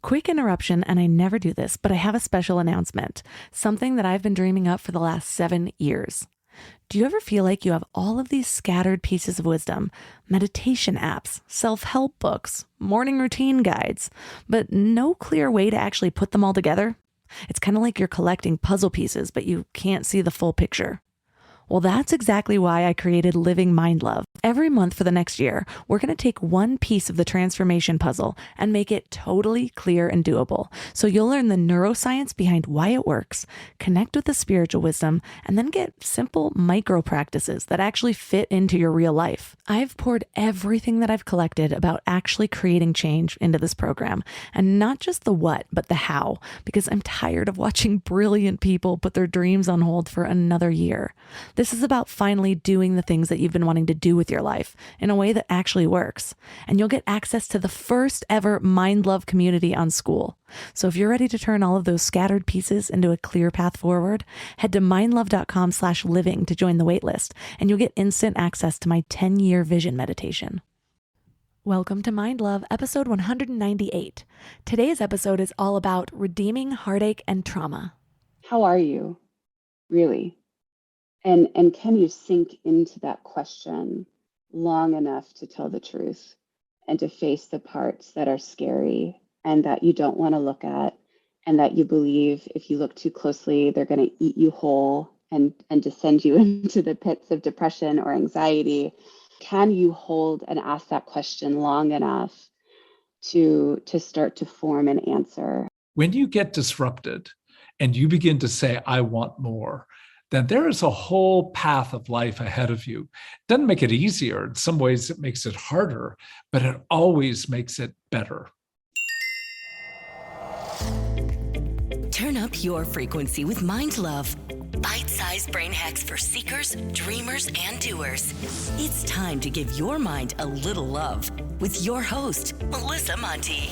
Quick interruption, and I never do this, but I have a special announcement, something that I've been dreaming up for the last 7 years. Do you ever feel like you have all of these scattered pieces of wisdom, meditation apps, self-help books, morning routine guides, but no clear way to actually put them all together? It's kind of like you're collecting puzzle pieces, but you can't see the full picture. Well, that's exactly why I created Living Mind Love. Every month for the next year, we're going to take one piece of the transformation puzzle and make it totally clear and doable. So you'll learn the neuroscience behind why it works, connect with the spiritual wisdom, and then get simple micro practices that actually fit into your real life. I've poured everything that I've collected about actually creating change into this program, and not just the what, but the how, because I'm tired of watching brilliant people put their dreams on hold for another year. This is about finally doing the things that you've been wanting to do with your life in a way that actually works. And you'll get access to the first ever Mind Love community on School. So if you're ready to turn all of those scattered pieces into a clear path forward, head to mindlove.com/living to join the waitlist, and you'll get instant access to my 10-year vision meditation. Welcome to Mind Love, episode 198. Today's episode is all about redeeming heartache and trauma. How are you, really? And can you sink into that question long enough to tell the truth and to face the parts that are scary and that you don't want to look at, and that you believe if you look too closely, they're going to eat you whole and descend you into the pits of depression or anxiety? Can you hold and ask that question long enough to start to form an answer? When you get disrupted and you begin to say, I want more, then there is a whole path of life ahead of you. It doesn't make it easier. In some ways, it makes it harder, but it always makes it better. Turn up your frequency with Mind Love. Bite-sized brain hacks for seekers, dreamers, and doers. It's time to give your mind a little love with your host, Melissa Monti.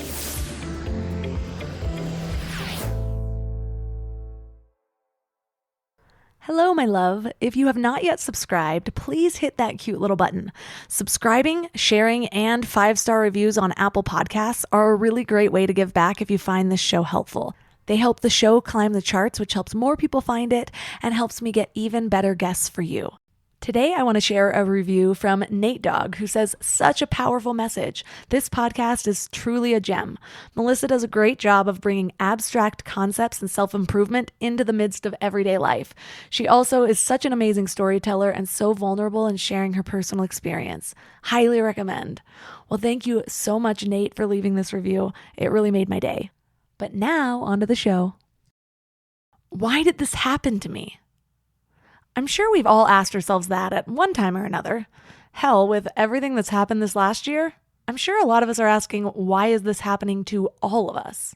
Hello, my love. If you have not yet subscribed, please hit that cute little button. Subscribing, sharing, and 5-star reviews on Apple Podcasts are a really great way to give back if you find this show helpful. They help the show climb the charts, which helps more people find it and helps me get even better guests for you. Today, I want to share a review from Nate Dogg, who says, such a powerful message. This podcast is truly a gem. Melissa does a great job of bringing abstract concepts and self-improvement into the midst of everyday life. She also is such an amazing storyteller and so vulnerable in sharing her personal experience. Highly recommend. Well, thank you so much, Nate, for leaving this review. It really made my day. But now, onto the show. Why did this happen to me? I'm sure we've all asked ourselves that at one time or another. Hell, with everything that's happened this last year, I'm sure a lot of us are asking, why is this happening to all of us?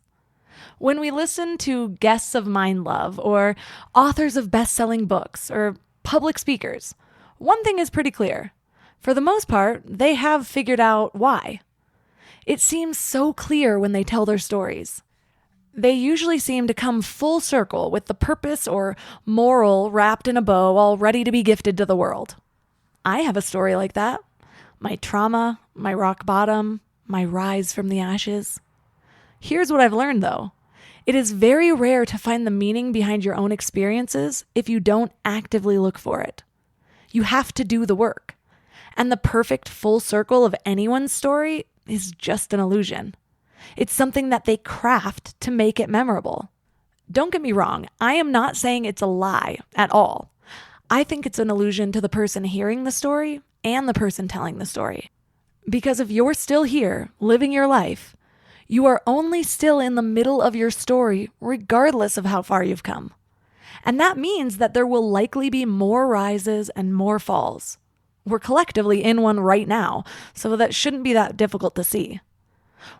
When we listen to guests of Mind Love or authors of best-selling books or public speakers, one thing is pretty clear. For the most part, they have figured out why. It seems so clear when they tell their stories. They usually seem to come full circle with the purpose or moral wrapped in a bow, all ready to be gifted to the world. I have a story like that. My trauma, my rock bottom, my rise from the ashes. Here's what I've learned, though. It is very rare to find the meaning behind your own experiences if you don't actively look for it. You have to do the work. And the perfect full circle of anyone's story is just an illusion. It's something that they craft to make it memorable. Don't get me wrong, I am not saying it's a lie at all. I think it's an illusion to the person hearing the story and the person telling the story. Because if you're still here, living your life, you are only still in the middle of your story, regardless of how far you've come. And that means that there will likely be more rises and more falls. We're collectively in one right now, so that shouldn't be that difficult to see.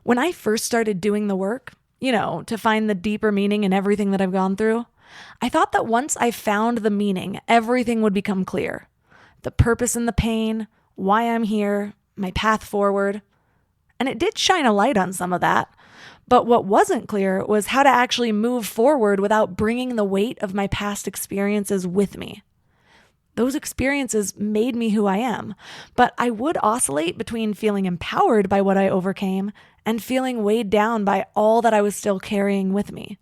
When I first started doing the work, to find the deeper meaning in everything that I've gone through, I thought that once I found the meaning, everything would become clear. The purpose in the pain, why I'm here, my path forward. And it did shine a light on some of that. But what wasn't clear was how to actually move forward without bringing the weight of my past experiences with me. Those experiences made me who I am, but I would oscillate between feeling empowered by what I overcame and feeling weighed down by all that I was still carrying with me.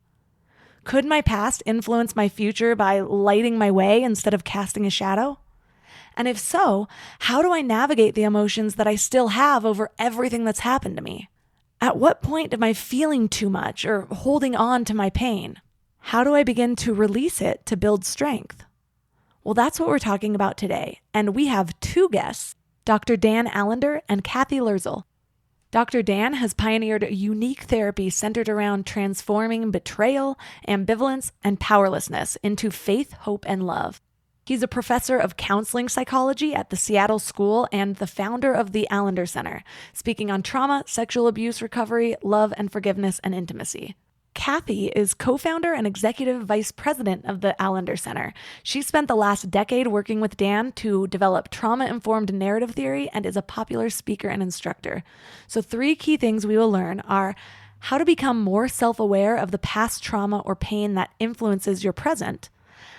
Could my past influence my future by lighting my way instead of casting a shadow? And if so, how do I navigate the emotions that I still have over everything that's happened to me? At what point am I feeling too much or holding on to my pain? How do I begin to release it to build strength? Well, that's what we're talking about today, and we have two guests, Dr. Dan Allender and Kathy Lurzel. Dr. Dan has pioneered a unique therapy centered around transforming betrayal, ambivalence, and powerlessness into faith, hope, and love. He's a professor of counseling psychology at the Seattle School and the founder of the Allender Center, speaking on trauma, sexual abuse recovery, love and forgiveness, and intimacy. Kathy is co-founder and executive vice president of the Allender Center. She spent the last decade working with Dan to develop trauma-informed narrative theory and is a popular speaker and instructor. So 3 key things we will learn are how to become more self-aware of the past trauma or pain that influences your present,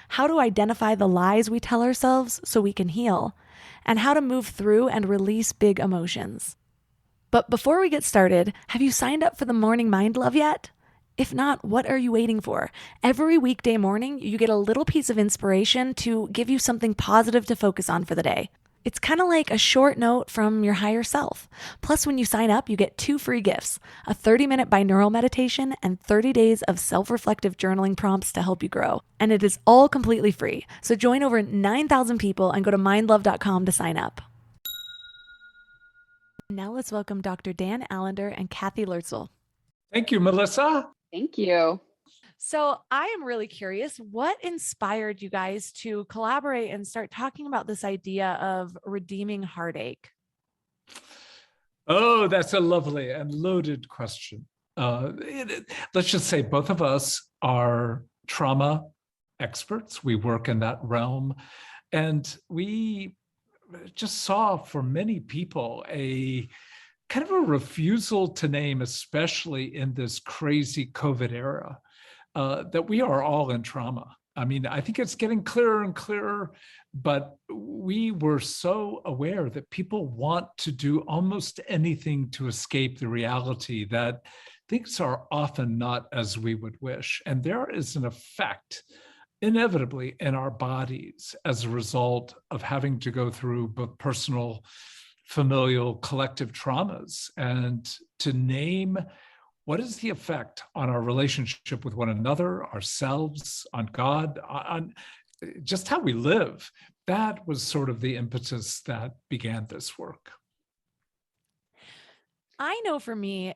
how to identify the lies we tell ourselves so we can heal, and how to move through and release big emotions. But before we get started, have you signed up for the Morning Mind Love yet? If not, what are you waiting for? Every weekday morning, you get a little piece of inspiration to give you something positive to focus on for the day. It's kind of like a short note from your higher self. Plus, when you sign up, you get 2 free gifts, a 30-minute binaural meditation and 30 days of self-reflective journaling prompts to help you grow. And it is all completely free. So join over 9,000 people and go to mindlove.com to sign up. Now let's welcome Dr. Dan Allender and Kathy Lurzel. Thank you, Melissa. Thank you. So I am really curious, what inspired you guys to collaborate and start talking about this idea of redeeming heartache? Oh, that's a lovely and loaded question. Let's just say both of us are trauma experts. We work in that realm. And we just saw for many people a kind of a refusal to name, especially in this crazy COVID era, that we are all in trauma. I mean, I think it's getting clearer and clearer, but we were so aware that people want to do almost anything to escape the reality that things are often not as we would wish. And there is an effect inevitably in our bodies as a result of having to go through both personal, familial, collective traumas, and to name what is the effect on our relationship with one another, ourselves, on God, on just how we live. That was sort of the impetus that began this work. I know for me,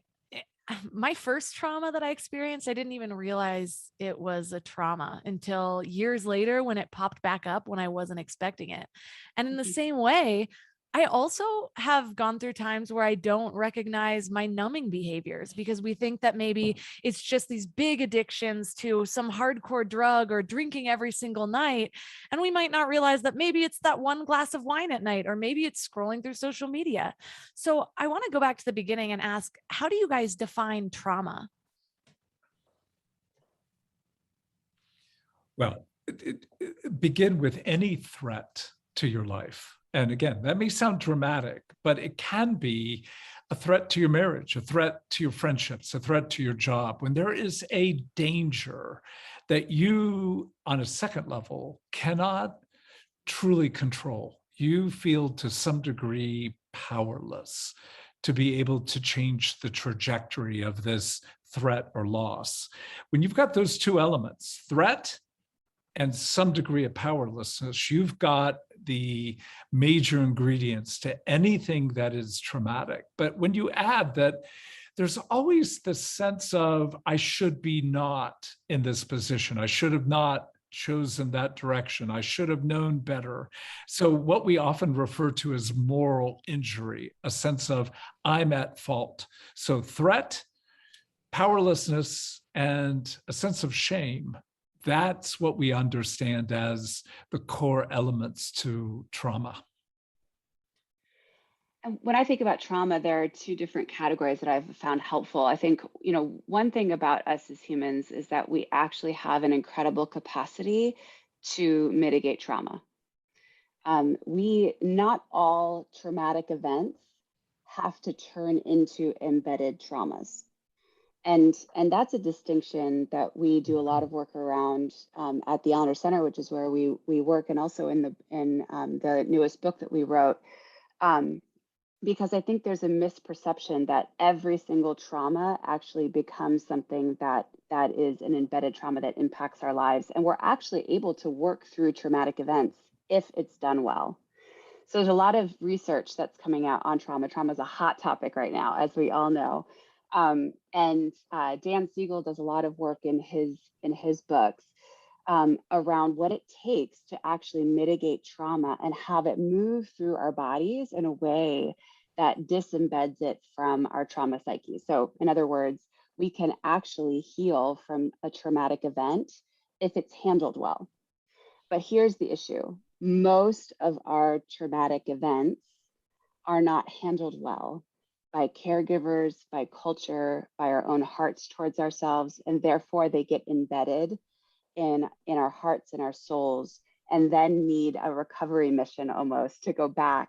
my first trauma that I experienced, I didn't even realize it was a trauma until years later when it popped back up when I wasn't expecting it. And in the same way, I also have gone through times where I don't recognize my numbing behaviors because we think that maybe it's just these big addictions to some hardcore drug or drinking every single night. And we might not realize that maybe it's that one glass of wine at night, or maybe it's scrolling through social media. So I want to go back to the beginning and ask, how do you guys define trauma? Well, begin with any threat to your life. And again, that may sound dramatic, but it can be a threat to your marriage, a threat to your friendships, a threat to your job. When there is a danger that you, on a second level, cannot truly control, you feel to some degree powerless to be able to change the trajectory of this threat or loss. When you've got those 2 elements, threat and some degree of powerlessness, you've got the major ingredients to anything that is traumatic. But when you add that there's always the sense of, I should be not in this position, I should have not chosen that direction, I should have known better. So what we often refer to as moral injury, a sense of I'm at fault. So threat, powerlessness, and a sense of shame. That's what we understand as the core elements to trauma. And when I think about trauma, there are 2 different categories that I've found helpful. I think, one thing about us as humans is that we actually have an incredible capacity to mitigate trauma. Not all traumatic events have to turn into embedded traumas. And that's a distinction that we do a lot of work around at the Honor Center, which is where we work, and also in the newest book that we wrote, because I think there's a misperception that every single trauma actually becomes something that is an embedded trauma that impacts our lives, and we're actually able to work through traumatic events if it's done well. So there's a lot of research that's coming out on trauma. Trauma is a hot topic right now, as we all know. And Dan Siegel does a lot of work in his books around what it takes to actually mitigate trauma and have it move through our bodies in a way that disembeds it from our trauma psyche. So in other words, we can actually heal from a traumatic event if it's handled well. But here's the issue. Most of our traumatic events are not handled well by caregivers, by culture, by our own hearts towards ourselves, and therefore they get embedded in our hearts and our souls, and then need a recovery mission almost to go back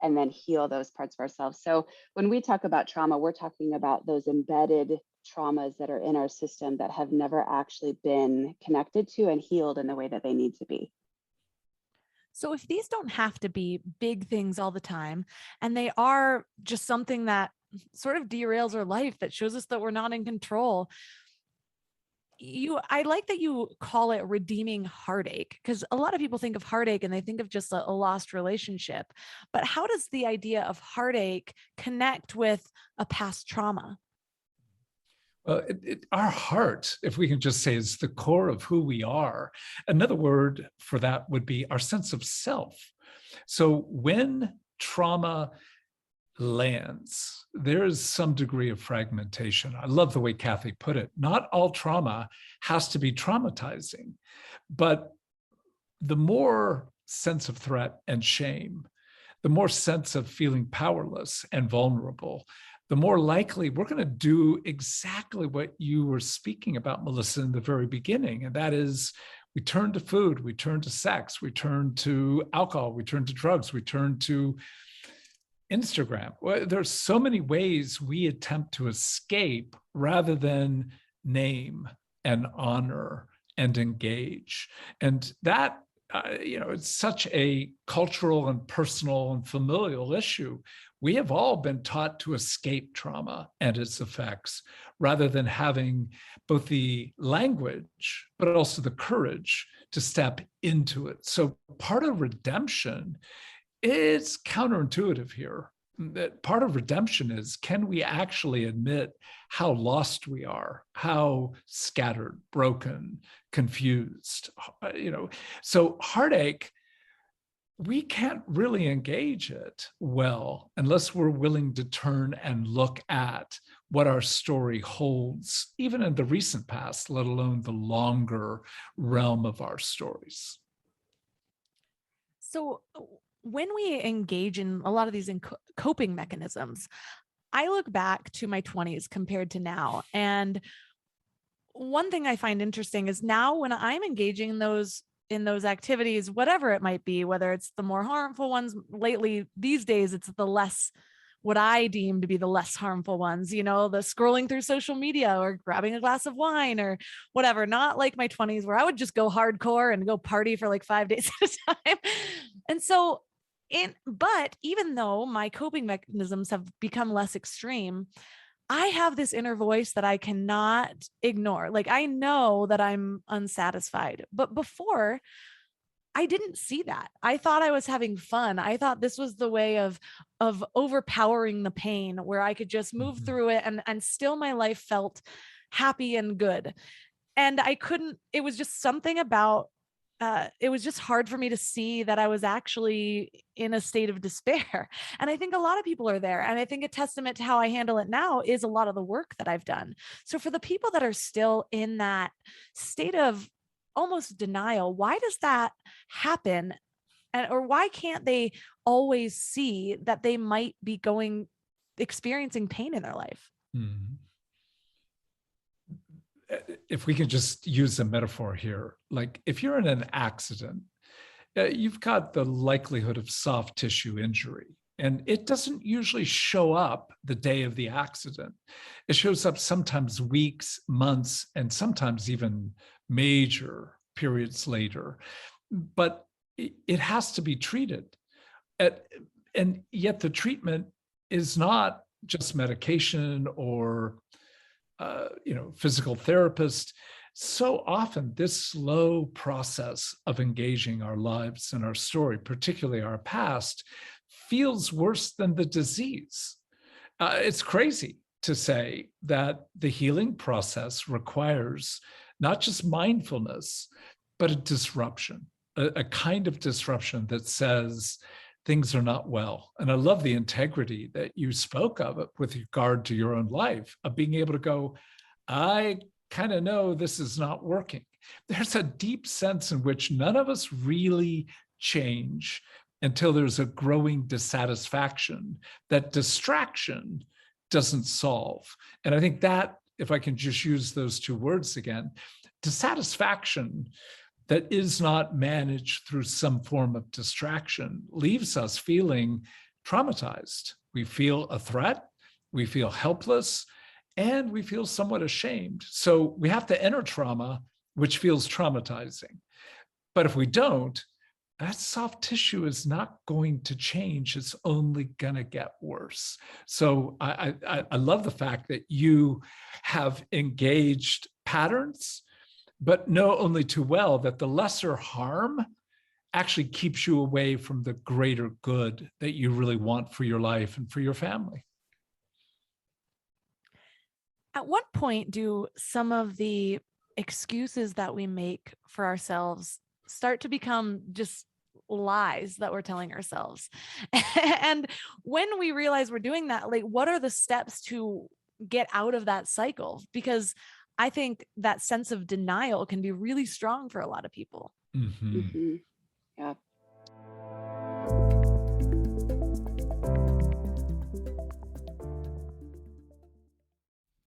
and then heal those parts of ourselves. So when we talk about trauma, we're talking about those embedded traumas that are in our system that have never actually been connected to and healed in the way that they need to be. So if these don't have to be big things all the time, and they are just something that sort of derails our life, that shows us that we're not in control, I like that you call it redeeming heartache, because a lot of people think of heartache and they think of just a lost relationship. But how does the idea of heartache connect with a past trauma? Well, our heart, if we can just say, is the core of who we are. Another word for that would be our sense of self. So when trauma lands, there is some degree of fragmentation. I love the way Kathy put it. Not all trauma has to be traumatizing, but the more sense of threat and shame, the more sense of feeling powerless and vulnerable, the more likely we're going to do exactly what you were speaking about, Melissa, in the very beginning. And that is, we turn to food, we turn to sex, we turn to alcohol, we turn to drugs, we turn to Instagram. Well, there's so many ways we attempt to escape rather than name and honor and engage. And that, it's such a cultural and personal and familial issue. We have all been taught to escape trauma and its effects rather than having both the language, but also the courage to step into it. So part of redemption, it's counterintuitive here. That part of redemption is, can we actually admit how lost we are, how scattered, broken, confused, So heartache, we can't really engage it well unless we're willing to turn and look at what our story holds, even in the recent past, let alone the longer realm of our stories. So when we engage in a lot of these coping mechanisms, I look back to my 20s compared to now. And one thing I find interesting is now when I'm engaging in those activities, whatever it might be, whether it's the more harmful ones lately, these days, it's the less, what I deem to be the less harmful ones, the scrolling through social media or grabbing a glass of wine or whatever, not like my 20s where I would just go hardcore and go party for like 5 days at a time. And so but even though my coping mechanisms have become less extreme, I have this inner voice that I cannot ignore. Like, I know that I'm unsatisfied, but before I didn't see that. I thought I was having fun. I thought this was the way of overpowering the pain, where I could just move through it and still my life felt happy and good. And I couldn't, it was just something about, it was just hard for me to see that I was actually in a state of despair. And I think a lot of people are there. And I think a testament to how I handle it now is a lot of the work that I've done. So for the people that are still in that state of almost denial, why does that happen? Or why can't they always see that they might be experiencing pain in their life? Mm-hmm. If we could just use a metaphor here, like if you're in an accident you've got the likelihood of soft tissue injury. And it doesn't usually show up the day of the accident. It shows up sometimes weeks, months, and sometimes even major periods later. But it has to be treated. And yet the treatment is not just medication or physical therapist. So often this slow process of engaging our lives and our story, particularly our past, feels worse than the disease. It's crazy to say that the healing process requires not just mindfulness, but a disruption, a kind of disruption that says things are not well. And I love the integrity that you spoke of with regard to your own life, of being able to go, I kind of know this is not working. There's a deep sense in which none of us really change until there's a growing dissatisfaction that distraction doesn't solve. And I think that, if I can just use those two words again, dissatisfaction that is not managed through some form of distraction leaves us feeling traumatized. We feel a threat, we feel helpless, and we feel somewhat ashamed. So we have to enter trauma, which feels traumatizing. But if we don't, that soft tissue is not going to change. It's only going to get worse. So I love the fact that you have engaged patterns, but know only too well that the lesser harm actually keeps you away from the greater good that you really want for your life and for your family. At what point do some of the excuses that we make for ourselves start to become just lies that we're telling ourselves? And when we realize we're doing that, like, what are the steps to get out of that cycle? Because I think that sense of denial can be really strong for a lot of people. Mm-hmm. Mm-hmm. Yeah.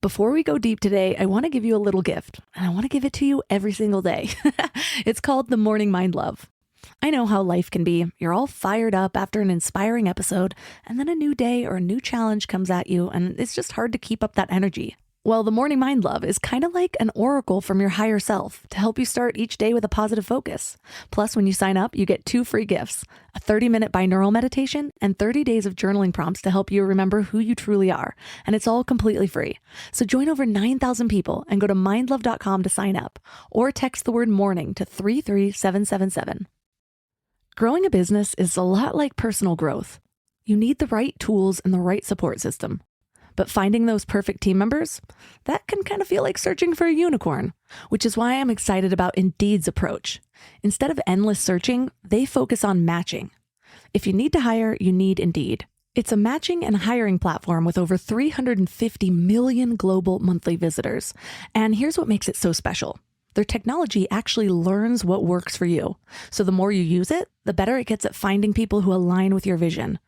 Before we go deep today, I want to give you a little gift, and I want to give it to you every single day. It's called the Morning Mind Love. I know how life can be. You're all fired up after an inspiring episode, and then a new day or a new challenge comes at you, and it's just hard to keep up that energy. Well, the Morning Mind Love is kind of like an oracle from your higher self to help you start each day with a positive focus. Plus, when you sign up, you get 2 free gifts, a 30-minute binaural meditation and 30 days of journaling prompts to help you remember who you truly are. And it's all completely free. So join over 9,000 people and go to mindlove.com to sign up, or text the word morning to 33777. Growing a business is a lot like personal growth. You need the right tools and the right support system. But finding those perfect team members, that can kind of feel like searching for a unicorn, which is why I'm excited about Indeed's approach. Instead of endless searching, they focus on matching. If you need to hire, you need Indeed. It's a matching and hiring platform with over 350 million global monthly visitors. And here's what makes it so special. Their technology actually learns what works for you. So the more you use it, the better it gets at finding people who align with your vision.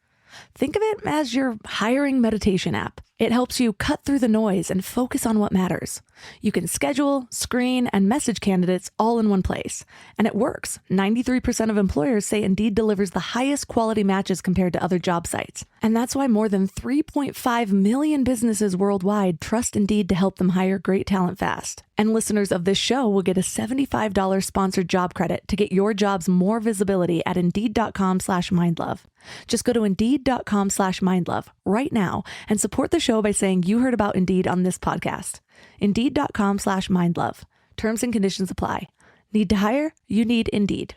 Think of it as your hiring meditation app. It helps you cut through the noise and focus on what matters. You can schedule, screen, and message candidates all in one place. And it works. 93% of employers say Indeed delivers the highest quality matches compared to other job sites. And that's why more than 3.5 million businesses worldwide trust Indeed to help them hire great talent fast. And listeners of this show will get a $75 sponsored job credit to get your jobs more visibility at Indeed.com/mindlove. Just go to Indeed.com/mindlove right now and support the show by saying you heard about Indeed on this podcast. Indeed.com/mindlove. Terms and conditions apply. Need to hire? You need Indeed.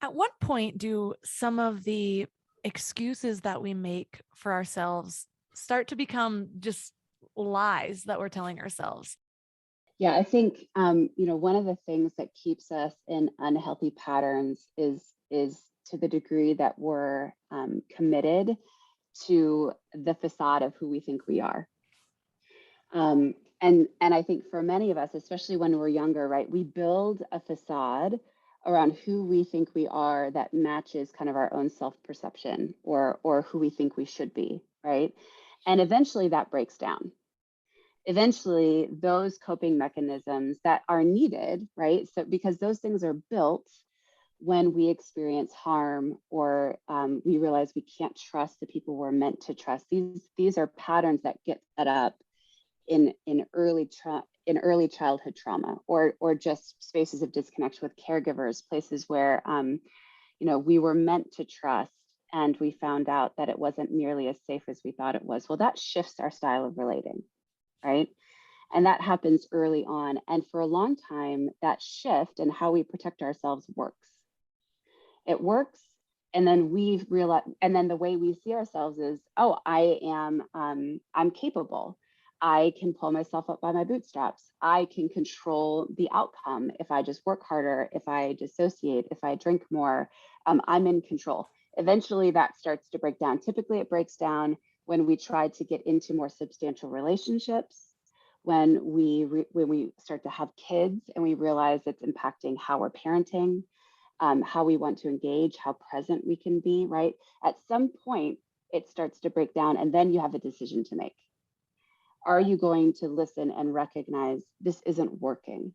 At what point do some of the excuses that we make for ourselves start to become just lies that we're telling ourselves? Yeah, I think one of the things that keeps us in unhealthy patterns is to the degree that we're committed to the facade of who we think we are. And I think for many of us, especially when we're younger, right, we build a facade around who we think we are that matches kind of our own self-perception or who we think we should be, right? And eventually that breaks down. Eventually, those coping mechanisms that are needed, right? So, because those things are built when we experience harm, or we realize we can't trust the people we're meant to trust. These are patterns that get set up in early childhood trauma, or just spaces of disconnection with caregivers, places where we were meant to trust, and we found out that it wasn't nearly as safe as we thought it was. Well, that shifts our style of relating, right? And that happens early on. And for a long time, that shift in how we protect ourselves works. It works. And then we realize, and then the way we see ourselves is, oh, I'm capable. I can pull myself up by my bootstraps. I can control the outcome if I just work harder, if I dissociate, if I drink more, I'm in control. Eventually that starts to break down. Typically it breaks down when we try to get into more substantial relationships, when we start to have kids and we realize it's impacting how we're parenting, how we want to engage, how present we can be, right? At some point, it starts to break down, and then you have a decision to make. Are you going to listen and recognize this isn't working?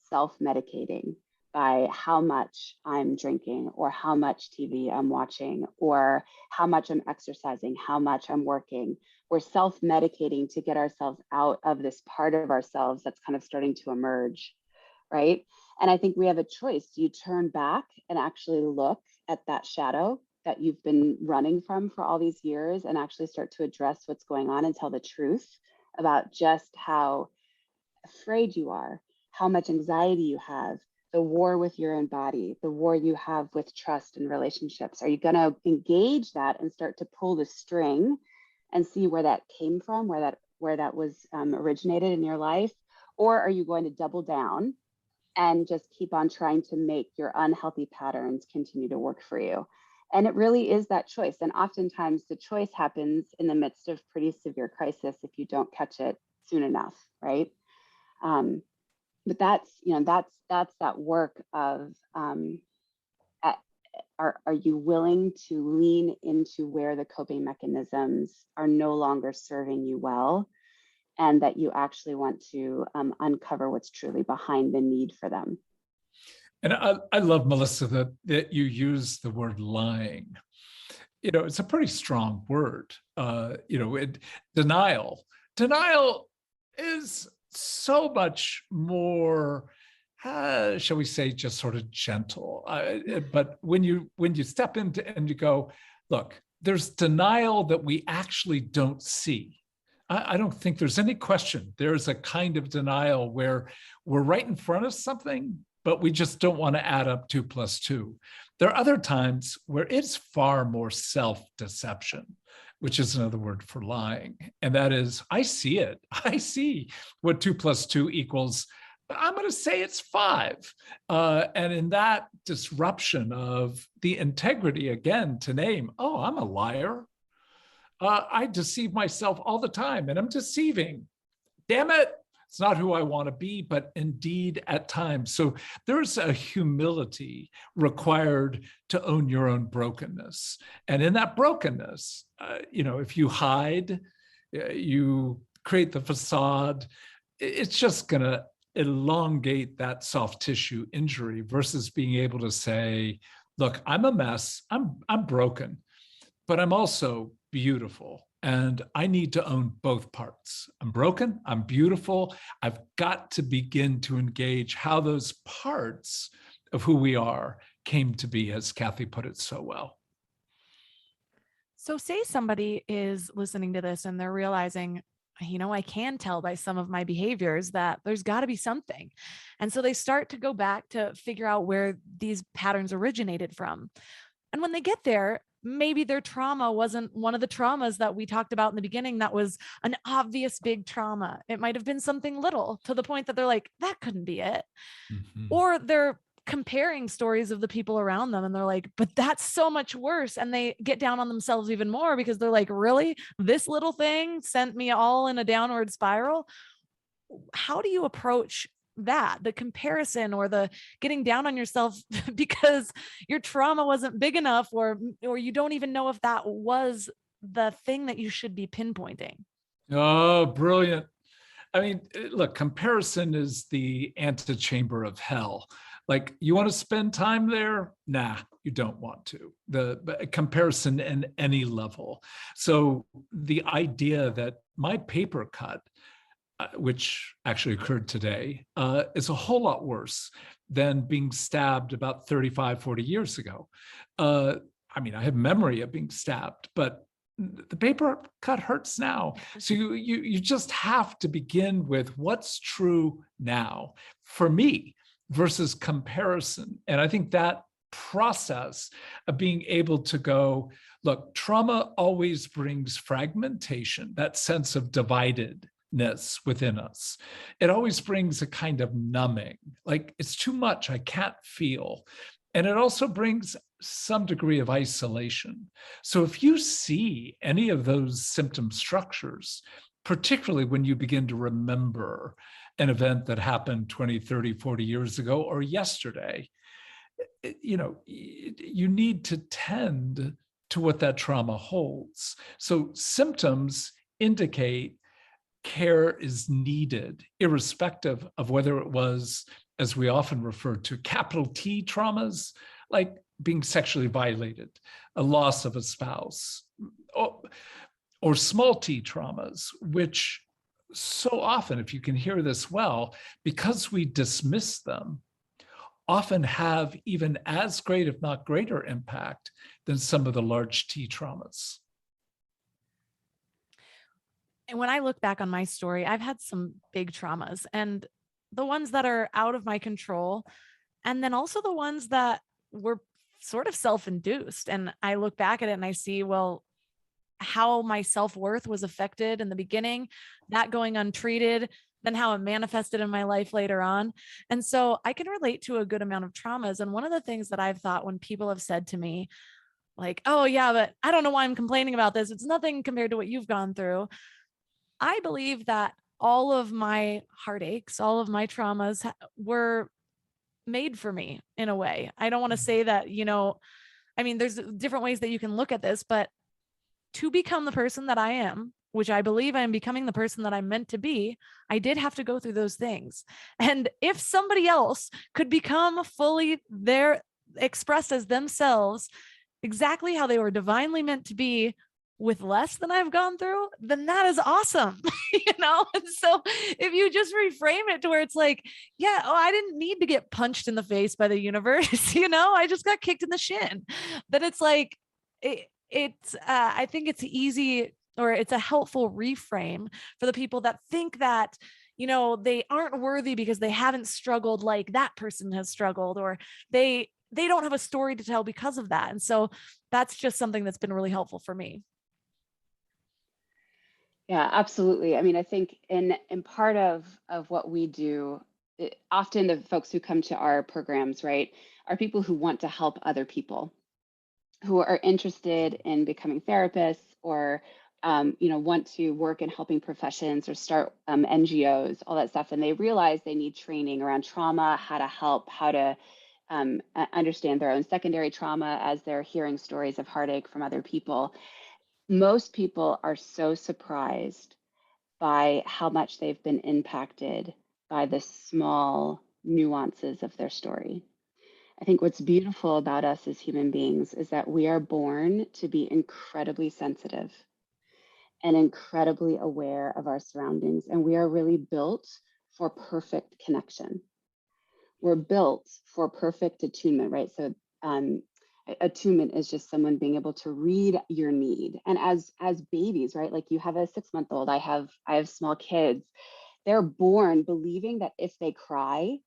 Self-medicating by how much I'm drinking, or how much TV I'm watching, or how much I'm exercising, how much I'm working. We're self-medicating to get ourselves out of this part of ourselves that's kind of starting to emerge, right? And I think we have a choice. Do you turn back and actually look at that shadow that you've been running from for all these years, and actually start to address what's going on and tell the truth about just how afraid you are, how much anxiety you have, the war with your own body, the war you have with trust and relationships? Are you going to engage that and start to pull the string and see where that came from, where that was originated in your life? Or are you going to double down and just keep on trying to make your unhealthy patterns continue to work for you? And it really is that choice. And oftentimes the choice happens in the midst of pretty severe crisis if you don't catch it soon enough, right? But that's that work of, are you willing to lean into where the coping mechanisms are no longer serving you well, and that you actually want to uncover what's truly behind the need for them? And I love, Melissa, that you use the word lying. It's a pretty strong word. Denial. Denial is so much more, shall we say, just sort of gentle. But when you step into and you go, look, there's denial that we actually don't see. I don't think there's any question. There's a kind of denial where we're right in front of something, but we just don't want to add up 2 + 2. There are other times where it's far more self-deception, which is another word for lying. And that is, I see it. I see what 2 + 2 equals, but I'm going to say it's 5. And in that disruption of the integrity, again, to name, oh, I'm a liar. I deceive myself all the time, and I'm deceiving. Damn it. It's not who I want to be, but indeed at times. So there's a humility required to own your own brokenness. And in that brokenness, if you hide, you create the facade, it's just going to elongate that soft tissue injury versus being able to say, look, I'm a mess, I'm broken, but I'm also beautiful. And I need to own both parts. I'm broken, I'm beautiful. I've got to begin to engage how those parts of who we are came to be, as Kathy put it so well. So say somebody is listening to this and they're realizing, I can tell by some of my behaviors that there's got to be something. And so they start to go back to figure out where these patterns originated from. And when they get there, maybe their trauma wasn't one of the traumas that we talked about in the beginning that was an obvious big trauma. It might have been something little, to the point that they're like, that couldn't be it. Mm-hmm. Or they're comparing stories of the people around them and they're like, but that's so much worse. And they get down on themselves even more because they're like, really? This little thing sent me all in a downward spiral? How do you approach that, the comparison or the getting down on yourself because your trauma wasn't big enough, or you don't even know if that was the thing that you should be pinpointing. Oh, brilliant. I mean, look, comparison is the antechamber of hell. Like, you want to spend time there? Nah, you don't want to. The comparison in any level. So the idea that my paper cut, which actually occurred today, is a whole lot worse than being stabbed about 35, 40 years ago. I mean, I have memory of being stabbed, but the paper cut hurts now. So you just have to begin with what's true now for me versus comparison. And I think that process of being able to go, look, trauma always brings fragmentation, that sense of dividedness within us. It always brings a kind of numbing, like it's too much, I can't feel. And it also brings some degree of isolation. So if you see any of those symptom structures, particularly when you begin to remember an event that happened 20, 30, 40 years ago or yesterday, you need to tend to what that trauma holds. So symptoms indicate care is needed, irrespective of whether it was, as we often refer to, capital T traumas, like being sexually violated, a loss of a spouse, or small t traumas, which so often, if you can hear this well, because we dismiss them, often have even as great, if not greater, impact than some of the large T traumas. And when I look back on my story, I've had some big traumas, and the ones that are out of my control, and then also the ones that were sort of self-induced. And I look back at it and I see, well, how my self-worth was affected in the beginning, that going untreated, then how it manifested in my life later on. And so I can relate to a good amount of traumas. And one of the things that I've thought when people have said to me, like, oh yeah, but I don't know why I'm complaining about this, it's nothing compared to what you've gone through. I believe that all of my heartaches, all of my traumas were made for me in a way. I don't want to say that, I mean, there's different ways that you can look at this, but to become the person that I am, which I believe I am becoming the person that I'm meant to be, I did have to go through those things. And if somebody else could become fully expressed as themselves, exactly how they were divinely meant to be, with less than I've gone through, then that is awesome. And so if you just reframe it to where it's like, yeah, I didn't need to get punched in the face by the universe, I just got kicked in the shin. But it's like, I think it's easy, or it's a helpful reframe for the people that think that, they aren't worthy because they haven't struggled like that person has struggled, or they don't have a story to tell because of that. And so that's just something that's been really helpful for me. Yeah, absolutely. I mean, I think in part of what we do, often the folks who come to our programs, right, are people who want to help other people, who are interested in becoming therapists, or want to work in helping professions or start NGOs, all that stuff, and they realize they need training around trauma, how to help, how to understand their own secondary trauma as they're hearing stories of heartache from other people. Most people are so surprised by how much they've been impacted by the small nuances of their story. I think what's beautiful about us as human beings is that we are born to be incredibly sensitive and incredibly aware of our surroundings. And we are really built for perfect connection. We're built for perfect attunement, right? So attunement is just someone being able to read your need. And as babies, right? Like, you have a 6-month-old, I have small kids. They're born believing that if they cry,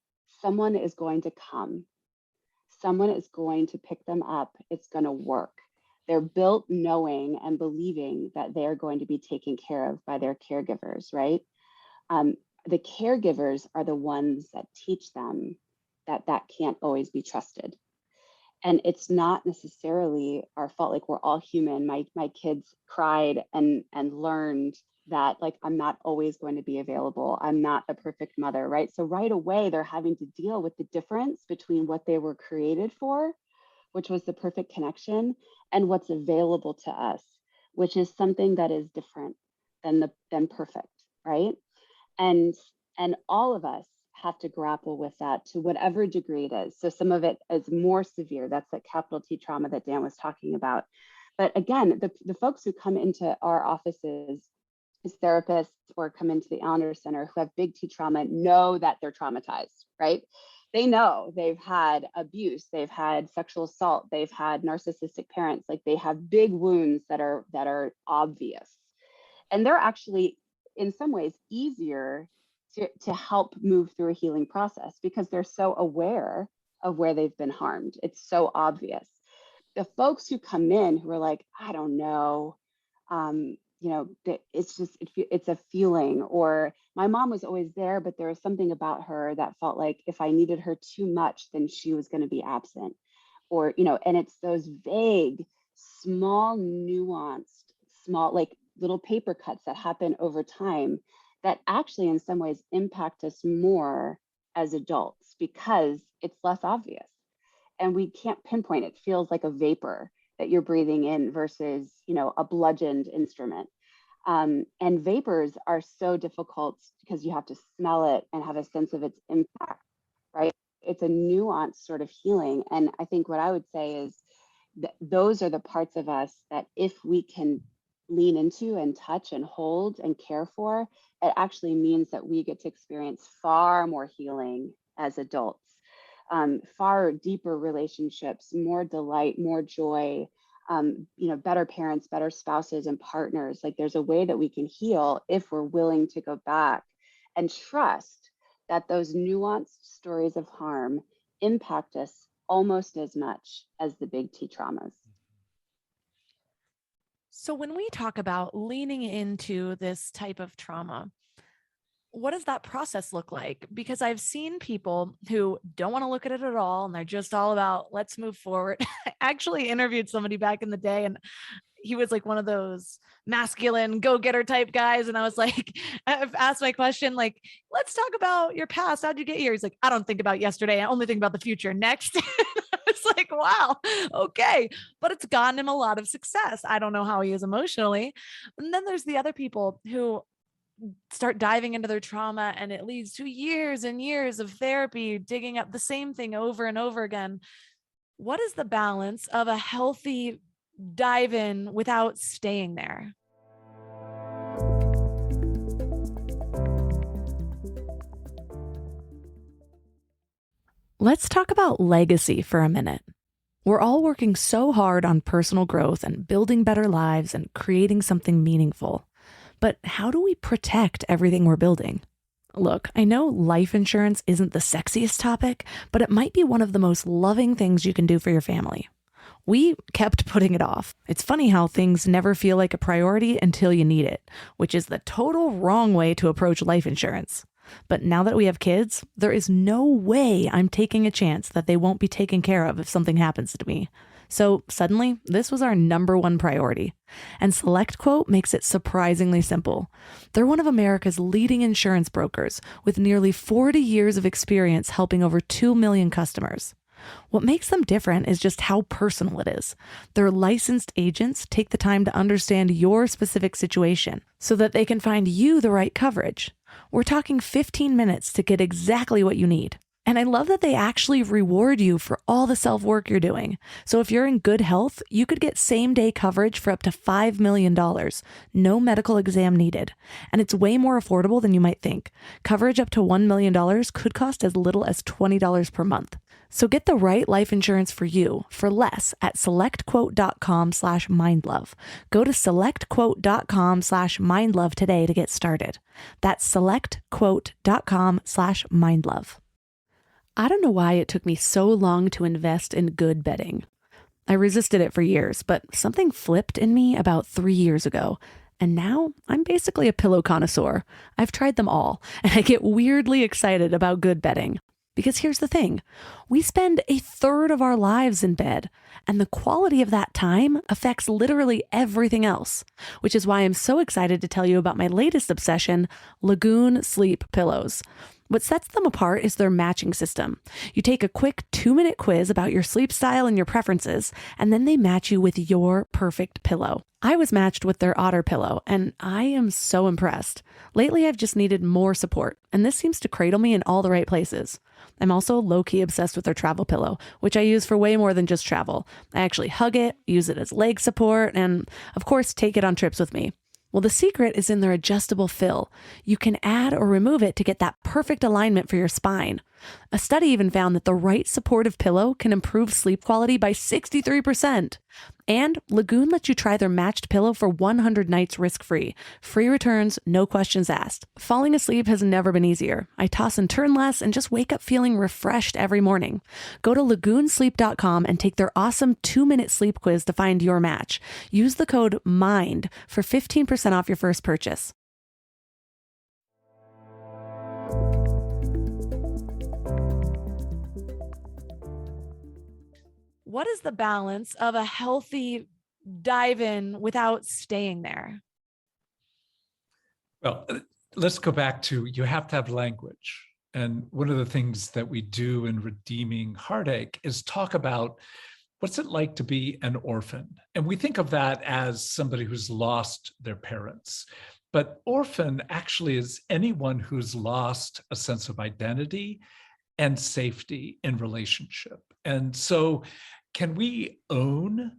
someone is going to come. Someone is going to pick them up. It's going to work. They're built knowing and believing that they're going to be taken care of by their caregivers, right? The caregivers are the ones that teach them that can't always be trusted. And it's not necessarily our fault. Like, we're all human. My kids cried and learned that, like, I'm not always going to be available. I'm not a perfect mother, right? So right away, they're having to deal with the difference between what they were created for, which was the perfect connection, and what's available to us, which is something that is different than perfect, right? And all of us have to grapple with that to whatever degree it is. So some of it is more severe. That's that capital T trauma that Dan was talking about. But again, the folks who come into our offices as therapists or come into the Allender Center who have big T trauma know that they're traumatized, right? They know they've had abuse, they've had sexual assault, they've had narcissistic parents, like they have big wounds that are obvious. And they're actually, in some ways, easier to help move through a healing process because they're so aware of where they've been harmed. It's so obvious. The folks who come in who are like, I don't know, it's a feeling, or my mom was always there, but there was something about her that felt like if I needed her too much, then she was going to be absent, or, and it's those vague, small, nuanced, like little paper cuts that happen over time that actually in some ways impact us more as adults because it's less obvious and we can't pinpoint it. It feels like a vapor that you're breathing in versus, a bludgeoned instrument. And vapors are so difficult because you have to smell it and have a sense of its impact, right? It's a nuanced sort of healing. And I think what I would say is that those are the parts of us that if we can lean into and touch and hold and care for, it actually means that we get to experience far more healing as adults, far deeper relationships, more delight, more joy, better parents, better spouses and partners. Like there's a way that we can heal if we're willing to go back and trust that those nuanced stories of harm impact us almost as much as the big T traumas. So when we talk about leaning into this type of trauma, what does that process look like? Because I've seen people who don't want to look at it at all, and they're just all about, let's move forward. I actually interviewed somebody back in the day, and he was like one of those masculine go-getter type guys. And I was like, I've asked my question, like, let's talk about your past. How'd you get here? He's like, I don't think about yesterday. I only think about the future. Next. It's like, wow, okay. But it's gotten him a lot of success. I don't know how he is emotionally. And then there's the other people who start diving into their trauma and it leads to years and years of therapy, digging up the same thing over and over again. What is the balance of a healthy dive in without staying there? Let's talk about legacy for a minute. We're all working so hard on personal growth and building better lives and creating something meaningful. But how do we protect everything we're building? Look, I know life insurance isn't the sexiest topic, but it might be one of the most loving things you can do for your family. We kept putting it off. It's funny how things never feel like a priority until you need it, which is the total wrong way to approach life insurance. But now that we have kids, there is no way I'm taking a chance that they won't be taken care of if something happens to me. So suddenly, this was our number one priority. And SelectQuote makes it surprisingly simple. They're one of America's leading insurance brokers with nearly 40 years of experience helping over 2 million customers. What makes them different is just how personal it is. Their licensed agents take the time to understand your specific situation so that they can find you the right coverage. We're talking 15 minutes to get exactly what you need. And I love that they actually reward you for all the self-work you're doing. So if you're in good health, you could get same-day coverage for up to $5 million. No medical exam needed. And it's way more affordable than you might think. Coverage up to $1 million could cost as little as $20 per month. So get the right life insurance for you for less at selectquote.com/mindlove. Go to selectquote.com/mindlove today to get started. That's selectquote.com/mindlove. I don't know why it took me so long to invest in good bedding. I resisted it for years, but something flipped in me about 3 years ago. And now I'm basically a pillow connoisseur. I've tried them all, and I get weirdly excited about good bedding. Because here's the thing, we spend a third of our lives in bed, and the quality of that time affects literally everything else, which is why I'm so excited to tell you about my latest obsession, Lagoon Sleep Pillows. What sets them apart is their matching system. You take a quick 2-minute quiz about your sleep style and your preferences, and then they match you with your perfect pillow. I was matched with their Otter pillow, and I am so impressed. Lately, I've just needed more support, and this seems to cradle me in all the right places. I'm also low-key obsessed with their travel pillow, which I use for way more than just travel. I actually hug it, use it as leg support, and of course, take it on trips with me. Well, the secret is in their adjustable fill. You can add or remove it to get that perfect alignment for your spine. A study even found that the right supportive pillow can improve sleep quality by 63%. And Lagoon lets you try their matched pillow for 100 nights risk-free. Free returns, no questions asked. Falling asleep has never been easier. I toss and turn less and just wake up feeling refreshed every morning. Go to lagoonsleep.com and take their awesome 2-minute sleep quiz to find your match. Use the code MIND for 15% off your first purchase. What is the balance of a healthy dive in without staying there? Well, let's go back to you have to have language. And one of the things that we do in Redeeming Heartache is talk about what's it like to be an orphan. And we think of that as somebody who's lost their parents. But orphan actually is anyone who's lost a sense of identity and safety in relationship. And so can we own,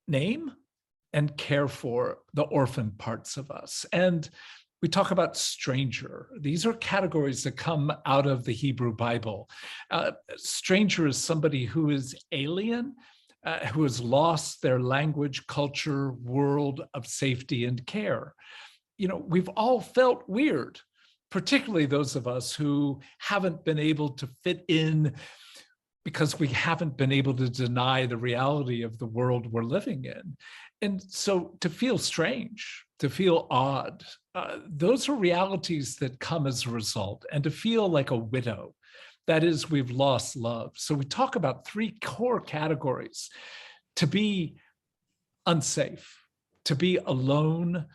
name, and care for the orphan parts of us? And we talk about stranger. These are categories that come out of the Hebrew Bible. Stranger is somebody who is alien, who has lost their language, culture, world of safety and care. You know, we've all felt weird, particularly those of us who haven't been able to fit in because we haven't been able to deny the reality of the world we're living in. And so to feel strange, to feel odd, those are realities that come as a result. And to feel like a widow, that is, we've lost love. So we talk about 3 core categories: to be unsafe, to be alone,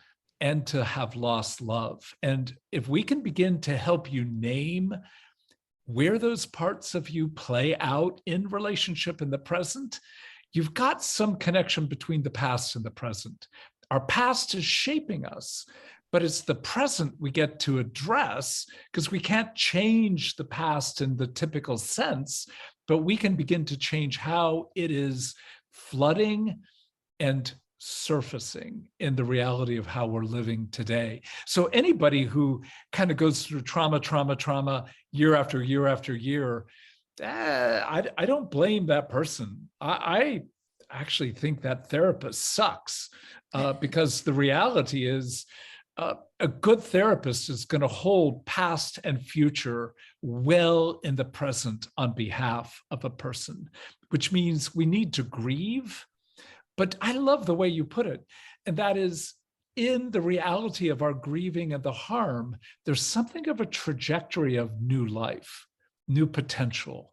and to have lost love. And if we can begin to help you name where those parts of you play out in relationship in the present, you've got some connection between the past and the present. Our past is shaping us, but it's the present we get to address, because we can't change the past in the typical sense, but we can begin to change how it is flooding and surfacing in the reality of how we're living today. So anybody who kind of goes through trauma year after year after year, I don't blame that person. I actually think that therapist sucks, because the reality is a good therapist is going to hold past and future well in the present on behalf of a person, which means we need to grieve. But I love the way you put it. And that is, in the reality of our grieving and the harm, there's something of a trajectory of new life, new potential,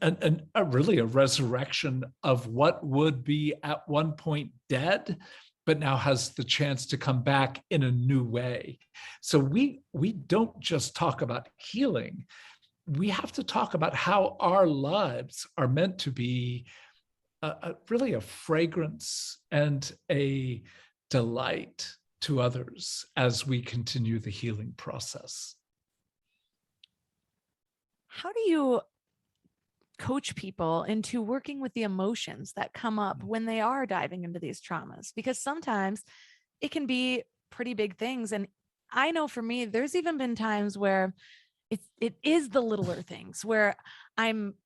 and really a resurrection of what would be at one point dead, but now has the chance to come back in a new way. So we don't just talk about healing. We have to talk about how our lives are meant to be really a fragrance and a delight to others as we continue the healing process. How do you coach people into working with the emotions that come up when they are diving into these traumas? Because sometimes it can be pretty big things. And I know for me, there's even been times where it is the littler things where I'm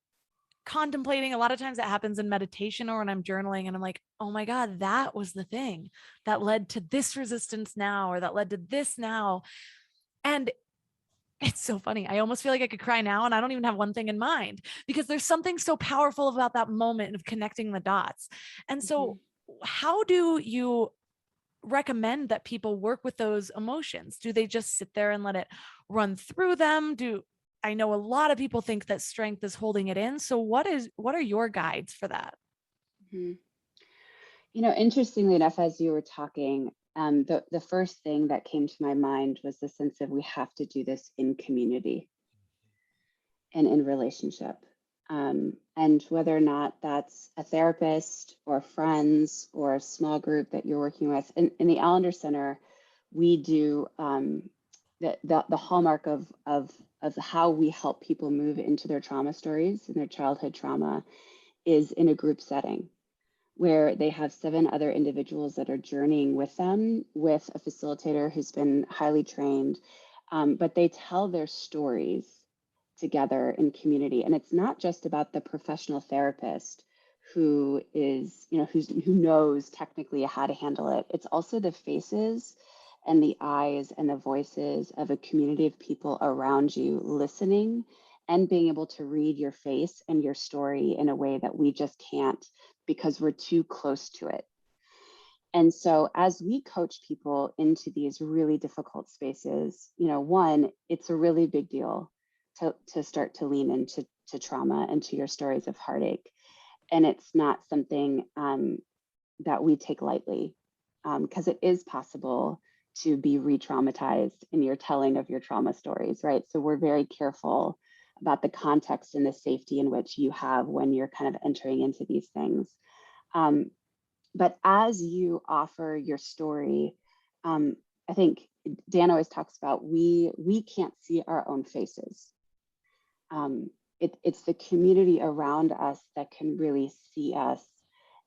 contemplating. A lot of times it happens in meditation or when I'm journaling, and I'm like, oh my God, that was the thing that led to this resistance now, or that led to this now. And it's so funny. I almost feel like I could cry now, and I don't even have one thing in mind, because there's something so powerful about that moment of connecting the dots. And so how do you recommend that people work with those emotions? Do they just sit there and let it run through them? I know a lot of people think that strength is holding it in. So what are your guides for that? You know, interestingly enough, as you were talking, the first thing that came to my mind was the sense of we have to do this in community and in relationship. And whether or not that's a therapist or friends or a small group that you're working with. In the Allender Center, we do the hallmark of how we help people move into their trauma stories and their childhood trauma is in a group setting where they have 7 other individuals that are journeying with them with a facilitator who's been highly trained, but they tell their stories together in community. And it's not just about the professional therapist who is, who knows technically how to handle it. It's also the faces and the eyes and the voices of a community of people around you listening and being able to read your face and your story in a way that we just can't because we're too close to it. And so as we coach people into these really difficult spaces, one, it's a really big deal to start to lean into trauma and to your stories of heartache. And it's not something that we take lightly because it is possible to be re-traumatized in your telling of your trauma stories, right? So we're very careful about the context and the safety in which you have when you're kind of entering into these things. But as you offer your story, I think Dan always talks about we can't see our own faces. It's the community around us that can really see us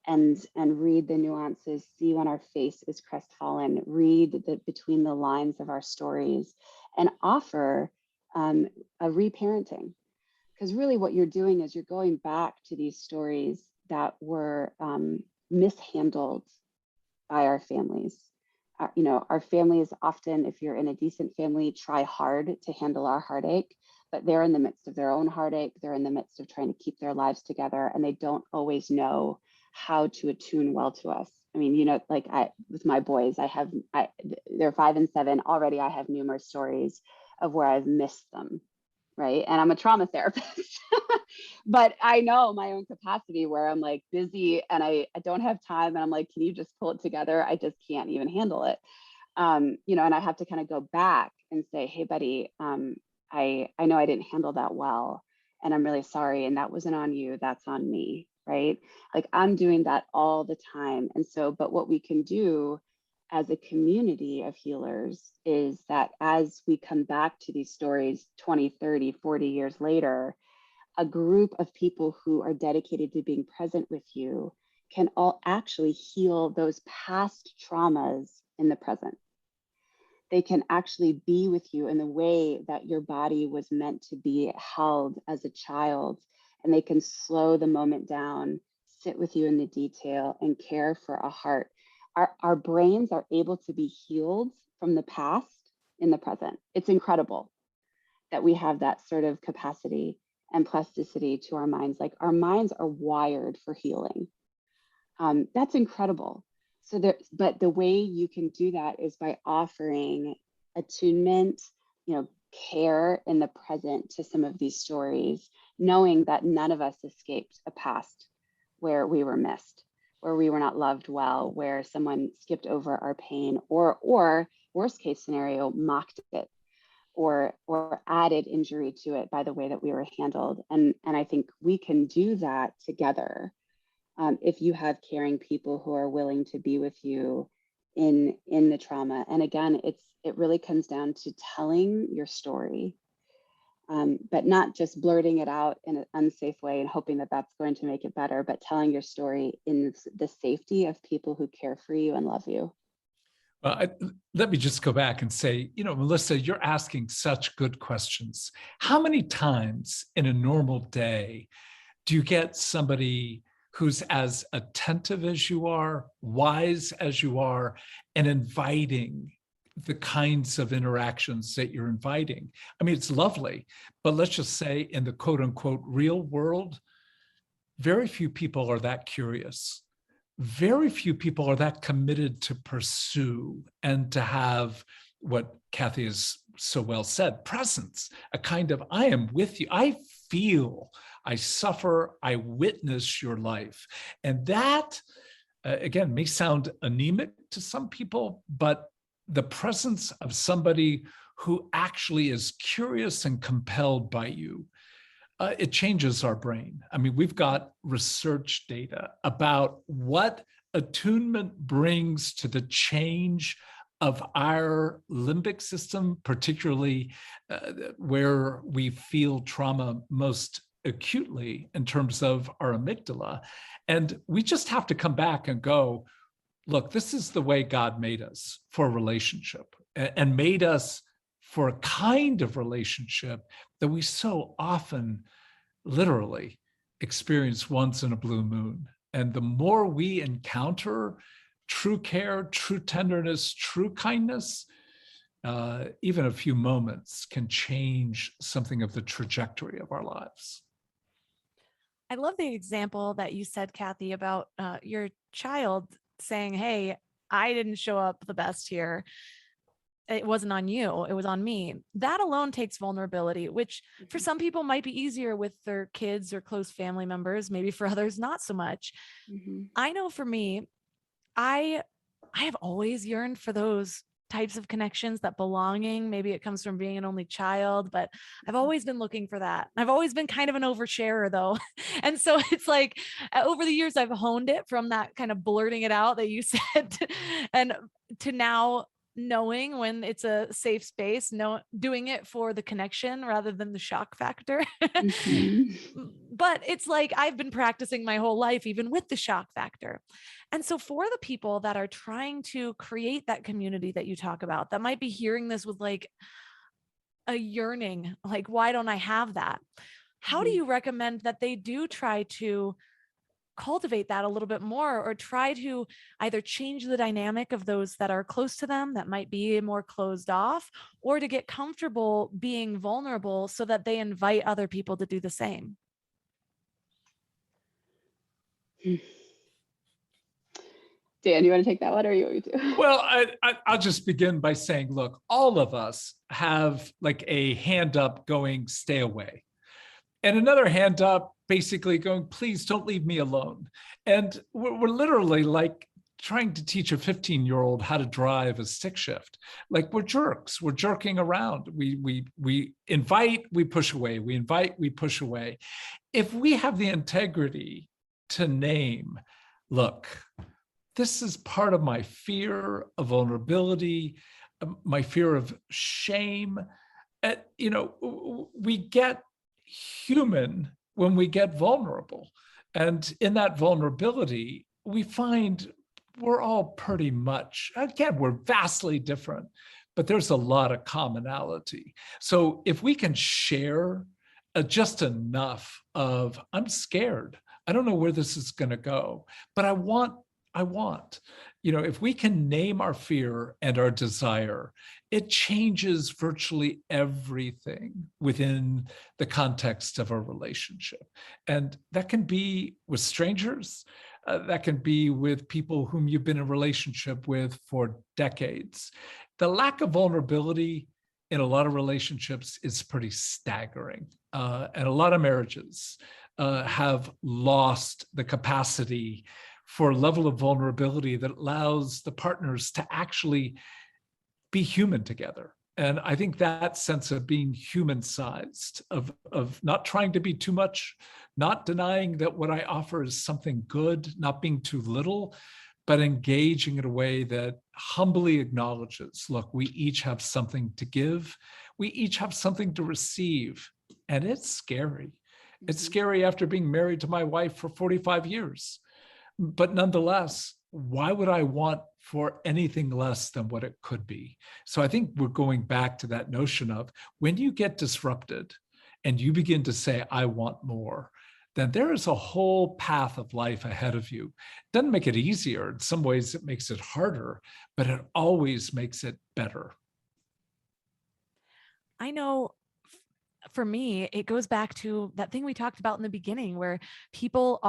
and read the nuances, see when our face is crestfallen, read between the lines of our stories, and offer a reparenting. Because really what you're doing is you're going back to these stories that were mishandled by our families. Our families often, if you're in a decent family, try hard to handle our heartache, but they're in the midst of their own heartache. They're in the midst of trying to keep their lives together, and they don't always know how to attune well to us. I mean, with my boys, they're 5 and 7 already. I have numerous stories of where I've missed them, right? And I'm a trauma therapist, but I know my own capacity where I'm like busy and I don't have time. And I'm like, can you just pull it together? I just can't even handle it. And I have to kind of go back and say, hey, buddy, I know I didn't handle that well, and I'm really sorry. And that wasn't on you, that's on me, right? Like I'm doing that all the time. And so, but what we can do as a community of healers is that as we come back to these stories 20, 30, 40 years later, a group of people who are dedicated to being present with you can all actually heal those past traumas in the present. They can actually be with you in the way that your body was meant to be held as a child, and they can slow the moment down, sit with you in the detail, and care for a heart. Our brains are able to be healed from the past in the present. It's incredible that we have that sort of capacity and plasticity to our minds. Like our minds are wired for healing. That's incredible. But the way you can do that is by offering attunement, care in the present to some of these stories, knowing that none of us escaped a past where we were missed, where we were not loved well, where someone skipped over our pain, or worst case scenario, mocked it, or added injury to it by the way that we were handled. And I think we can do that together. If you have caring people who are willing to be with you in the trauma. And again, it really comes down to telling your story, but not just blurting it out in an unsafe way and hoping that that's going to make it better, but telling your story in the safety of people who care for you and love you. Well, let me just go back and say, Melissa, you're asking such good questions. How many times in a normal day do you get somebody who's as attentive as you are, wise as you are, and inviting the kinds of interactions that you're inviting? I mean, it's lovely, but let's just say in the quote unquote real world, very few people are that curious. Very few people are that committed to pursue and to have what Kathy has so well said, presence, a kind of, I am with you. I feel, I suffer, I witness your life. And that, again, may sound anemic to some people, but the presence of somebody who actually is curious and compelled by you, It changes our brain. I mean, we've got research data about what attunement brings to the change of our limbic system, particularly where we feel trauma most acutely in terms of our amygdala. And we just have to come back and go, look, this is the way God made us for a relationship and made us for a kind of relationship that we so often literally experience once in a blue moon. And the more we encounter true care, true tenderness, true kindness, even a few moments can change something of the trajectory of our lives. I love the example that you said, Kathy, about your child saying, hey, I didn't show up the best here. It wasn't on you, it was on me. That alone takes vulnerability, which for some people might be easier with their kids or close family members, maybe for others, not so much. I know for me, I have always yearned for those types of connections, that belonging. Maybe it comes from being an only child, but I've always been looking for that. I've always been kind of an oversharer though. And so it's like over the years, I've honed it from that kind of blurting it out that you said and to now knowing when it's a safe space, doing it for the connection rather than the shock factor. But it's like I've been practicing my whole life, even with the shock factor. And so for the people that are trying to create that community that you talk about, that might be hearing this with like a yearning, like, why don't I have that? How do you recommend that they do try to cultivate that a little bit more, or try to either change the dynamic of those that are close to them that might be more closed off, or to get comfortable being vulnerable so that they invite other people to do the same? Dan, you want to take that one, or you want me to? Well, I'll just begin by saying, look, all of us have like a hand up going, stay away. And another hand up basically going, please don't leave me alone. And we're literally like trying to teach a 15-year-old how to drive a stick shift. Like we're jerks, we're jerking around. We invite, we push away. We invite, we push away. If we have the integrity to name, look, this is part of my fear of vulnerability, my fear of shame. We get human when we get vulnerable. And in that vulnerability, we find we're all pretty much, again, we're vastly different, but there's a lot of commonality. So if we can share just enough of, I'm scared, I don't know where this is going to go, but I want, if we can name our fear and our desire, it changes virtually everything within the context of a relationship. And that can be with strangers, that can be with people whom you've been in a relationship with for decades. The lack of vulnerability in a lot of relationships is pretty staggering. And a lot of marriages have lost the capacity for a level of vulnerability that allows the partners to actually be human together. And I think that sense of being human-sized, of not trying to be too much, not denying that what I offer is something good, not being too little, but engaging in a way that humbly acknowledges, look, we each have something to give. We each have something to receive. And it's scary. It's scary after being married to my wife for 45 years. But nonetheless, why would I want for anything less than what it could be? So I think we're going back to that notion of when you get disrupted and you begin to say, I want more, then there is a whole path of life ahead of you. It doesn't make it easier. In some ways, it makes it harder, but it always makes it better. I know for me, it goes back to that thing we talked about in the beginning, where people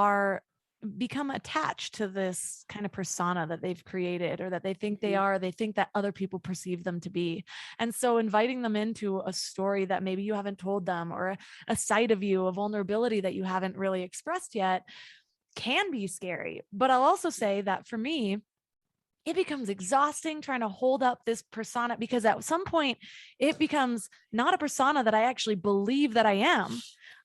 become attached to this kind of persona that they've created, or that they think they are, they think that other people perceive them to be. And so inviting them into a story that maybe you haven't told them, or a side of you, a vulnerability that you haven't really expressed yet, can be scary. But I'll also say that for me, it becomes exhausting trying to hold up this persona, because at some point it becomes not a persona that I actually believe that I am.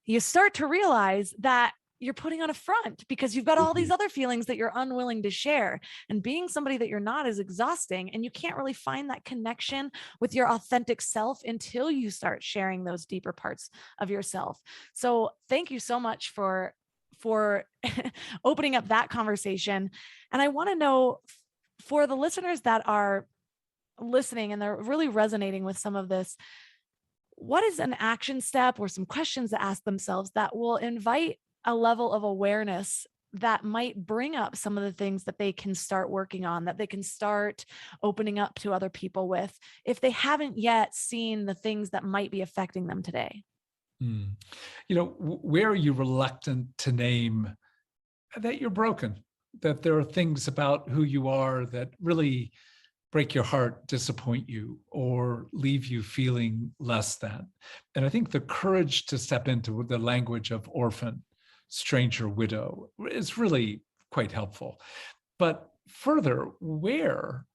you start to realize that you're putting on a front because you've got all these Mhm. other feelings that you're unwilling to share. And being somebody that you're not is exhausting. And you can't really find that connection with your authentic self until you start sharing those deeper parts of yourself. So thank you so much for opening up that conversation. And I want to know, for the listeners that are listening and they're really resonating with some of this, what is an action step or some questions to ask themselves that will invite a level of awareness that might bring up some of the things that they can start working on, that they can start opening up to other people with, if they haven't yet seen the things that might be affecting them today? Mm. Where are you reluctant to name that you're broken, that there are things about who you are that really break your heart, disappoint you, or leave you feeling less than? And I think the courage to step into the language of orphan, stranger, widow is really quite helpful. But further, where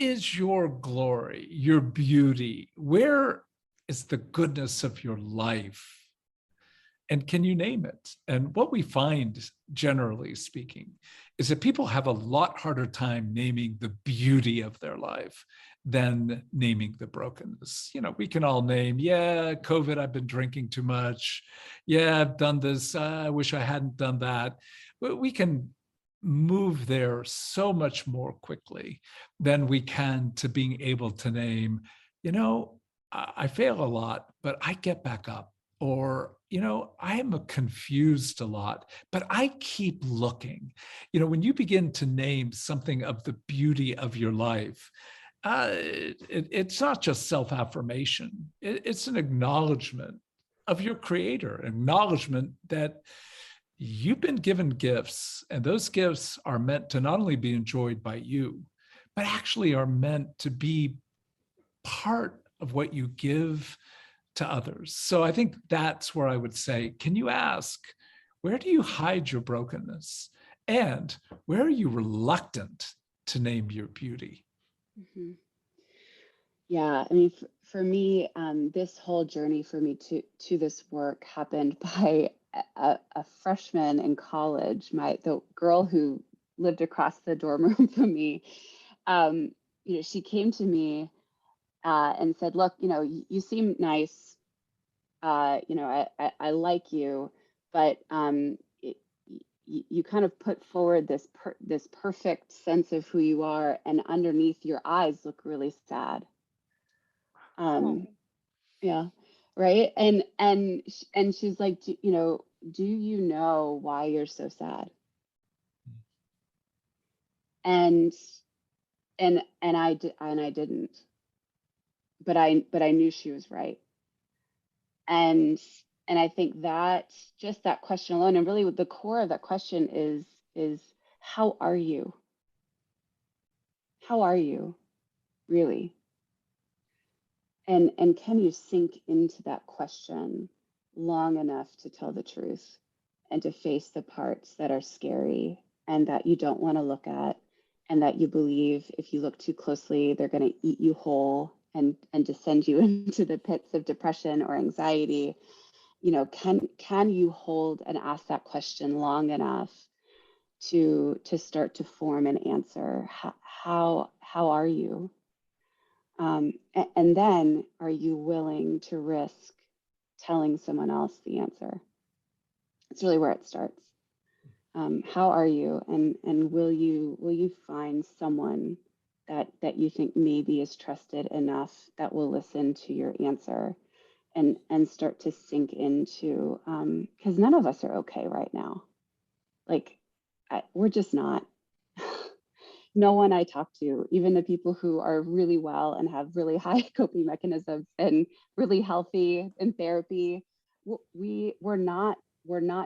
is your glory, your beauty? Where is the goodness of your life? And can you name it? And what we find, generally speaking, is that people have a lot harder time naming the beauty of their life than naming the brokenness. We can all name, yeah, COVID, I've been drinking too much. Yeah, I've done this. I wish I hadn't done that. But we can move there so much more quickly than we can to being able to name, I fail a lot, but I get back up. Or, I am confused a lot, but I keep looking. When you begin to name something of the beauty of your life, it's not just self-affirmation. It's an acknowledgement of your creator, acknowledgement that you've been given gifts, and those gifts are meant to not only be enjoyed by you, but actually are meant to be part of what you give to others. So I think that's where I would say, can you ask, where do you hide your brokenness? And where are you reluctant to name your beauty? Mhm. Yeah, I mean, for me, this whole journey for me to this work happened by a freshman in college. The girl who lived across the dorm room from me, she came to me and said, "Look, you seem nice. I like you, but you kind of put forward this perfect sense of who you are, and underneath your eyes look really sad." Um, yeah, right. And she's like, do you know why you're so sad? And I didn't, but I knew she was right. And I think that just that question alone, and really the core of that question is how are you? How are you really? And can you sink into that question long enough to tell the truth and to face the parts that are scary and that you don't want to look at, and that you believe if you look too closely they're going to eat you whole and to send you into the pits of depression or anxiety? Can you hold and ask that question long enough to start to form an answer? How are you? And then, are you willing to risk telling someone else the answer? It's really where it starts. How are you? And will you find someone that you think maybe is trusted enough that will listen to your answer and start to sink into, because none of us are okay right now. Like, we're just not. No one I talk to, even the people who are really well and have really high coping mechanisms and really healthy in therapy, we're not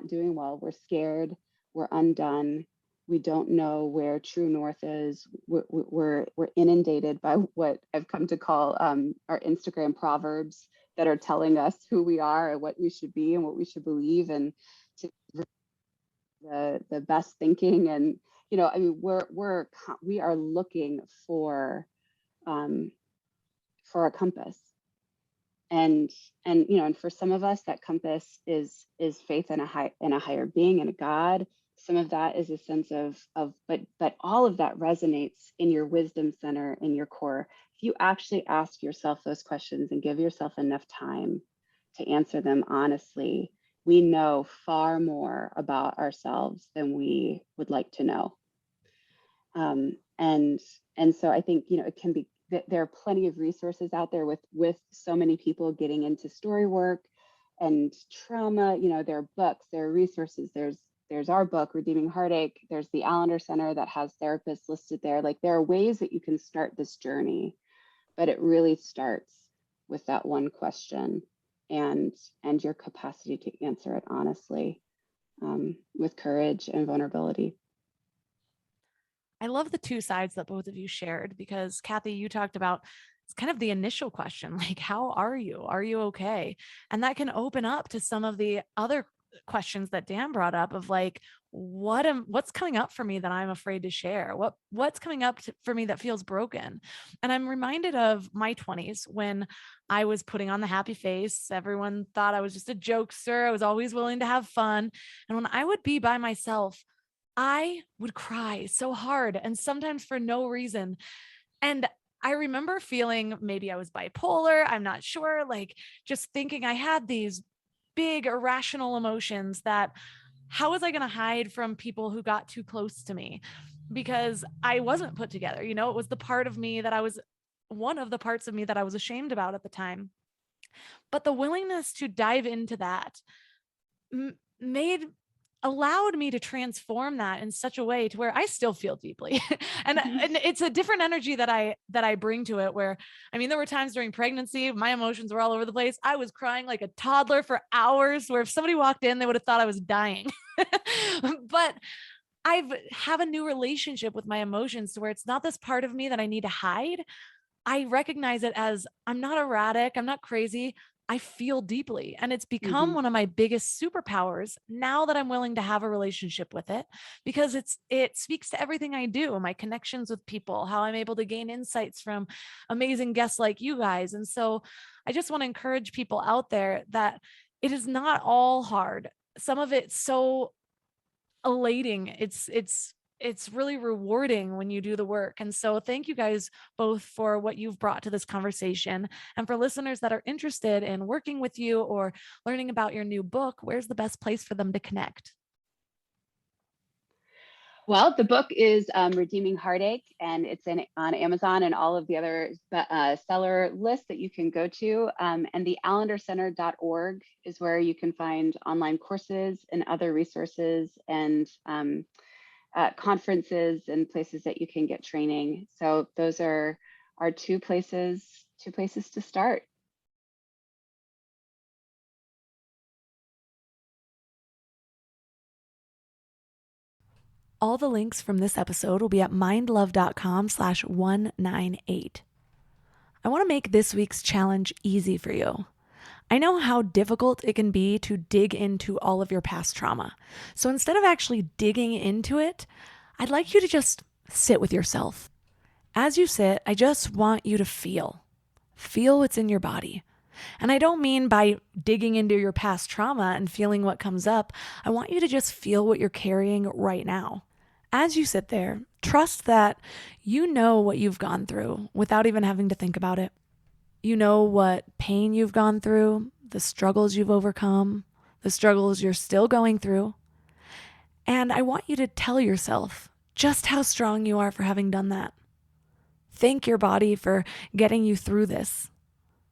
doing well. We're scared. We're undone. We don't know where true north is. We're inundated by what I've come to call our Instagram proverbs that are telling us who we are and what we should be and what we should believe, and to the best thinking. And I mean, we are looking for a compass. And and for some of us, that compass is faith in a higher being, and a God. Some of that is a sense but all of that resonates in your wisdom center, in your core. If you actually ask yourself those questions and give yourself enough time to answer them honestly, we know far more about ourselves than we would like to know. And so I think, it can be that there are plenty of resources out there with so many people getting into story work and trauma. There are books, there are resources. There's our book, Redeeming Heartache. There's the Allender Center that has therapists listed there. Like, there are ways that you can start this journey, but it really starts with that one question and your capacity to answer it honestly, with courage and vulnerability. I love the two sides that both of you shared, because Kathy, you talked about it's kind of the initial question, like, how are you? Are you okay? And that can open up to some of the other questions that Dan brought up of like, what's coming up for me that I'm afraid to share? What's coming up for me that feels broken? And I'm reminded of my 20s when I was putting on the happy face. Everyone thought I was just a jokester. I was always willing to have fun. And when I would be by myself, I would cry so hard, and sometimes for no reason. And I remember feeling maybe I was bipolar. I'm not sure, like, just thinking I had these big irrational emotions that how was I going to hide from people who got too close to me? Because I wasn't put together. It was the part of me that one of the parts of me that I was ashamed about at the time. But the willingness to dive into that allowed me to transform that in such a way to where I still feel deeply. and it's a different energy that I bring to it, where, there were times during pregnancy, my emotions were all over the place. I was crying like a toddler for hours, where if somebody walked in, they would have thought I was dying. But I have a new relationship with my emotions to where it's not this part of me that I need to hide. I recognize it as, I'm not erratic, I'm not crazy. I feel deeply. And it's become one of my biggest superpowers now that I'm willing to have a relationship with it, because it speaks to everything I do, my connections with people, how I'm able to gain insights from amazing guests like you guys. And so I just want to encourage people out there that it is not all hard. Some of it's so elating. It's really rewarding when you do the work. And so thank you guys both for what you've brought to this conversation. And for listeners that are interested in working with you or learning about your new book, where's the best place for them to connect? Well, the book is Redeeming Heartache, and it's on Amazon and all of the other seller lists that you can go to. And the allendercenter.org is where you can find online courses and other resources, and conferences and places that you can get training. So those are our two places to start. All the links from this episode will be at mindlove.com/198. I want to make this week's challenge easy for you. I know how difficult it can be to dig into all of your past trauma. So instead of actually digging into it, I'd like you to just sit with yourself. As you sit, I just want you to feel what's in your body. And I don't mean by digging into your past trauma and feeling what comes up. I want you to just feel what you're carrying right now. As you sit there, trust that you know what you've gone through without even having to think about it. You know what pain you've gone through, the struggles you've overcome, the struggles you're still going through. And I want you to tell yourself just how strong you are for having done that. Thank your body for getting you through this.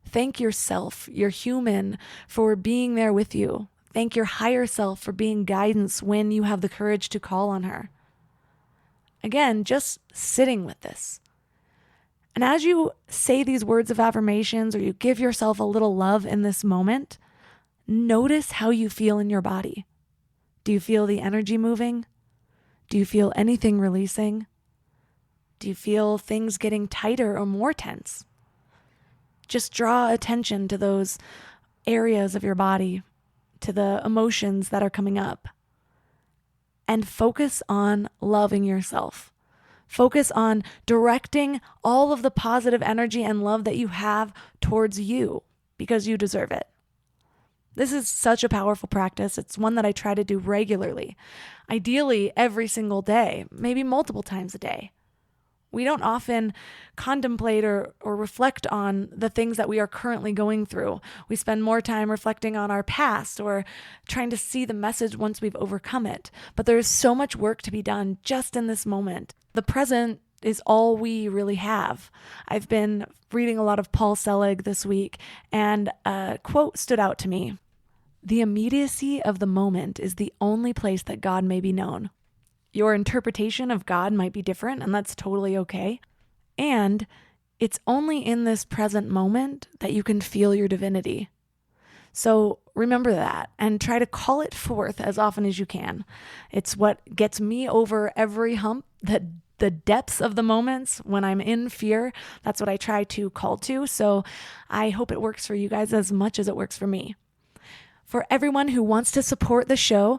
Thank yourself, your human, for being there with you. Thank your higher self for being guidance when you have the courage to call on her. Again, just sitting with this. And as you say these words of affirmations, or you give yourself a little love in this moment, notice how you feel in your body. Do you feel the energy moving? Do you feel anything releasing? Do you feel things getting tighter or more tense? Just draw attention to those areas of your body, to the emotions that are coming up, and focus on loving yourself. Focus on directing all of the positive energy and love that you have towards you, because you deserve it. This is such a powerful practice. It's one that I try to do regularly, ideally every single day, maybe multiple times a day. We don't often contemplate or reflect on the things that we are currently going through. We spend more time reflecting on our past or trying to see the message once we've overcome it. But there is so much work to be done just in this moment. The present is all we really have. I've been reading a lot of Paul Selig this week, and a quote stood out to me. The immediacy of the moment is the only place that God may be known. Your interpretation of God might be different, and that's totally okay. And it's only in this present moment that you can feel your divinity. So remember that and try to call it forth as often as you can. It's what gets me over every hump, that the depths of the moments when I'm in fear. That's what I try to call to. So I hope it works for you guys as much as it works for me. For everyone who wants to support the show,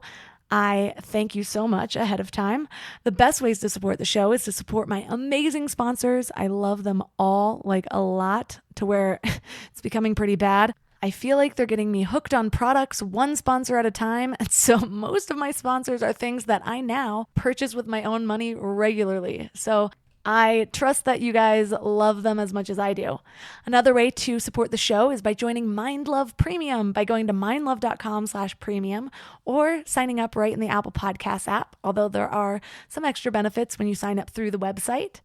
I thank you so much ahead of time. The best ways to support the show is to support my amazing sponsors. I love them all, like a lot, to where it's becoming pretty bad. I feel like they're getting me hooked on products, one sponsor at a time. And so most of my sponsors are things that I now purchase with my own money regularly. So I trust that you guys love them as much as I do. Another way to support the show is by joining Mind Love Premium by going to mindlove.com/premium or signing up right in the Apple Podcasts app, although there are some extra benefits when you sign up through the website.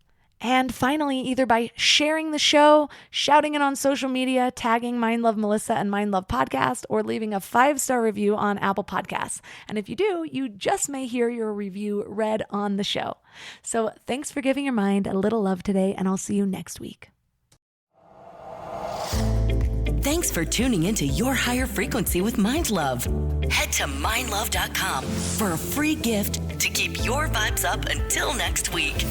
And finally, either by sharing the show, shouting it on social media, tagging Mind Love Melissa and Mind Love Podcast, or leaving a 5-star review on Apple Podcasts. And if you do, you just may hear your review read on the show. So thanks for giving your mind a little love today, and I'll see you next week. Thanks for tuning into Your Higher Frequency with Mind Love. Head to mindlove.com for a free gift to keep your vibes up until next week.